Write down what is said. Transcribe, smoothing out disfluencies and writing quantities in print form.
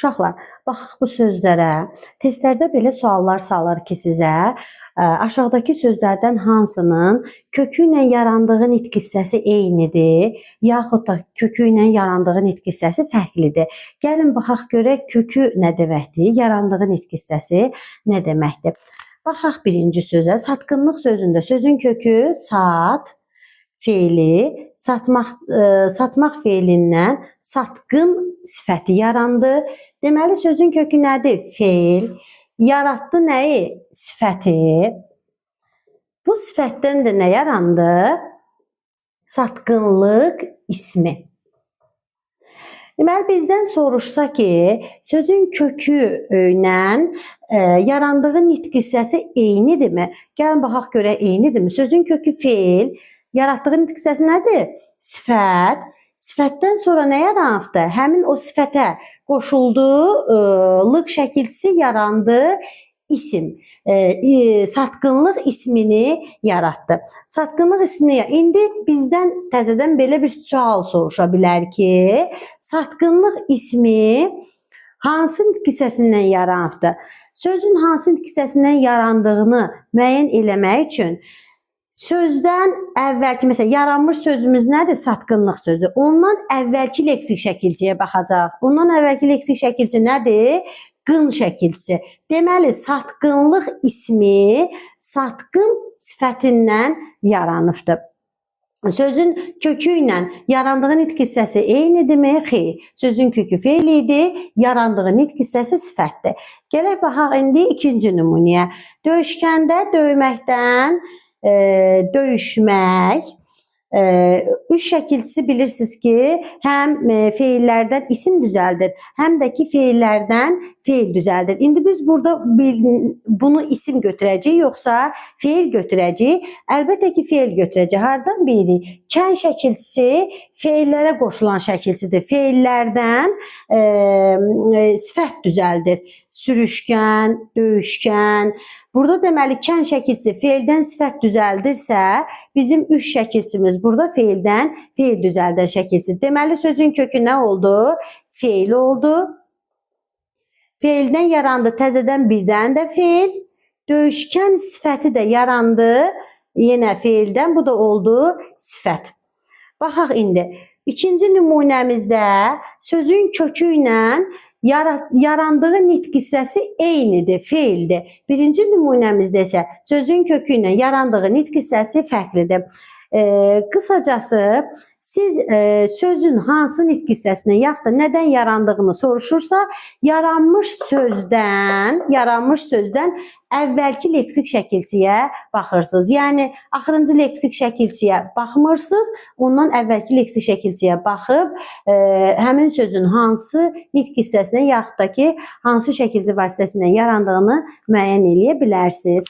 Uşaqlar, baxaq bu sözlərə. Testlərdə belə suallar salır ki, sizə aşağıdakı sözlərdən hansının kökü ilə yarandığı nitq hissəsi eynidir, yaxud da kökü ilə yarandığı nitq hissəsi fərqlidir. Gəlin baxaq görək kökü nə deməkdir, yarandığı nitq hissəsi nə deməkdir. Baxaq birinci sözə. Satqınlıq sözündə sözün kökü sat feili, satmaq feilindən satqın sifəti yarandı. Deməli, sözün kökü nədir? Feil. Yaratdı nəyi? Sifəti. Bu sifətdən də nə yarandı? Satqınlıq ismi. Deməli, bizdən soruşsa ki, sözün kökü ilə yarandığı nitq hissəsi eynidirmi? Gəlin, baxaq görək, eynidirmi? Sözün kökü feil, yaratdığı nitq hissəsi nədir? Sifət. Sifətdən sonra nə yaranıbdır? Həmin o sifətə qoşulduğu lıq şəkilçisi yarandı isim. Satqınlıq ismini yaratdı. Satqınlıq ismini, indi bizdən təzədən belə bir sual soruşa bilər ki, satqınlıq ismi hansı nitq hissəsindən yaranıbdır? Sözün hansı nitq hissəsindən yarandığını müəyyən eləmək üçün sözdən əvvəlki, məsələn, yaranmış sözümüz nədir? Satqınlıq sözü. Ondan əvvəlki leksik şəkilçiyə baxacaq. Ondan əvvəlki leksik şəkilçi nədir? Qın şəkilçisi. Deməli, satqınlıq ismi satqın sifətindən yaranıbdır. Sözün kökü ilə yarandığı nitq hissəsi eynidirmi? Xeyr. Sözün kökü feil idi, yarandığı nitq hissəsi sifətdir. Gələk baxaq indi ikinci nümunəyə. Döyüşkəndə döyməkdən döyüşmək. Üç şəkilçisi bilirsiniz ki, həm feillərdən isim düzəldir, həm də ki, feillərdən feil düzəldir. İndi biz burada bunu isim götürəcəyik, yoxsa feil götürəcəyik? Əlbəttə ki, feil götürəcəyik. Hardan bilirik? Kən şəkilçisi feillərə qoşulan şəkilçidir. Feillərdən sifət düzəldir. Sürüşkən, döyüşkən. Burada deməli, kən şəkilçisi feildən sifət düzəldirsə, bizim üç şəkilçimiz burada feildən feil düzəldən şəkilçisi. Deməli, sözün kökü nə oldu? Feil oldu. Feildən yarandı, təzədən birdən də feil. Döyüşkən sifəti də yarandı, yenə feildən, bu da oldu sifət. Baxaq indi. İkinci nümunəmizdə sözün kökü ilə yarandığı nitq hissəsi eynidir, feildir. Birinci nümunəmizdə isə sözün kökü ilə yarandığı nitq hissəsi fərqlidir. Qısacası, siz sözün hansı nitq hissəsindən, yaxud da nədən yarandığını soruşursa, yaranmış sözdən əvvəlki leksik şəkilçiyə baxırsınız. Yəni, axırıncı leksik şəkilçiyə baxmırsınız, ondan əvvəlki leksik şəkilçiyə baxıb, həmin sözün hansı nitq hissəsindən, yaxud da ki, hansı şəkilçi vasitəsindən yarandığını müəyyən eləyə bilərsiniz.